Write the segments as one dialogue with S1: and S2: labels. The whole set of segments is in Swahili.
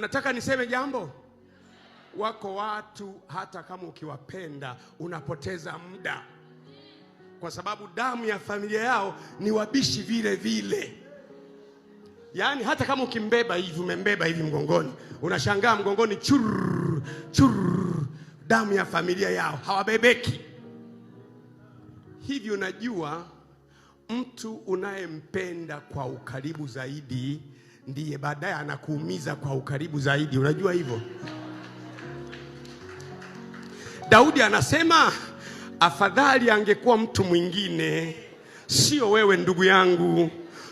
S1: Mnataka niseme jambo? Wako watu hata kama ukiwapenda unapoteza muda, kwa sababu damu ya familia yao ni wabishi vile vile. Yaani hata kama ukimbeba hivi, umembeba hivi mgongoni, unashangaa mgongoni churr churr, damu ya familia yao, hawabebeki hivi. Unajua mtu unayempenda kwa ukaribu zaidi ndiye baadaye anakuumiza kwa ukaribu zaidi. Unajua hivyo? Daudi anasema afadhali angekuwa mtu mwingine, sio wewe ndugu yangu,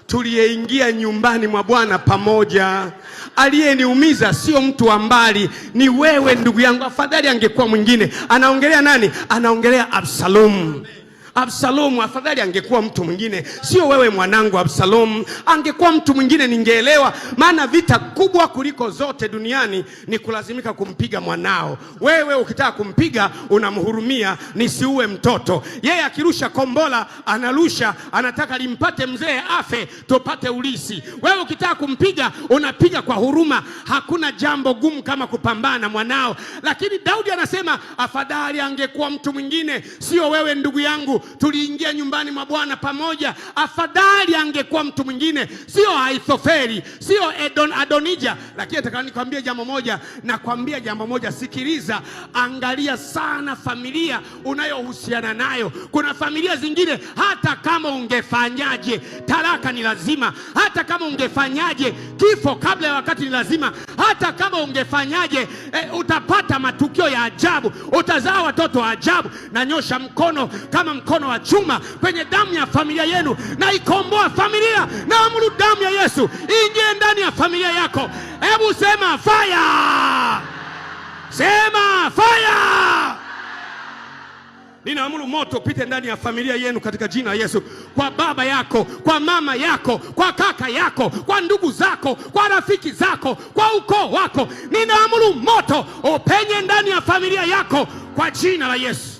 S1: tuliyeingia nyumbani mwa Bwana pamoja. Aliyeniumiza sio mtu wa mbali, ni wewe ndugu yangu. Afadhali angekuwa mwingine. Anaongelea nani? Anaongelea Absalomu. Absalomu, afadhali angekuwa mtu mwingine, sio wewe mwanangu Absalomu. Angekuwa mtu mwingine ningeelewa, maana vita kubwa kuliko zote duniani ni kulazimika kumpiga mwanao. Wewe ukitaka kumpiga unamhurumia, nisiue mtoto. Yeye akirusha kombola analusha, anataka limpate mzee afe tupate ulisi. Wewe ukitaka kumpiga unapiga kwa huruma. Hakuna jambo gumu kama kupambana mwanao. Lakini Daudi anasema afadhali angekuwa mtu mwingine, sio wewe ndugu yangu, tuliingia nyumbani mwa Bwana pamoja. Afadhali angekuwa mtu mwingine, sio Ahithofeli, sio Adonija. Lakini nataka nikwambie jambo moja, nakwambia jambo moja, sikiliza, angalia sana familia unayohusiana nayo. Kuna familia zingine hata kama ungefanyaje, talaka ni lazima. Hata kama ungefanyaje, kifo kabla ya wakati ni lazima. Hata kama ungefanyaje, utapata matukio ya ajabu, utazaa watoto wa ajabu. Na nyosha mkono kama mkono wa chuma kwenye damu ya familia yenu, na ikomboa familia. Na amuru damu ya Yesu ingie ndani ya familia yako. Hebu sema fire, sema fire. Ninaamuru moto upite ndani ya familia yenu katika jina la Yesu. Kwa baba yako, kwa mama yako, kwa kaka yako, kwa ndugu zako, kwa rafiki zako, kwa ukoo wako. Ninaamuru moto upenye ndani ya familia yako kwa jina la Yesu.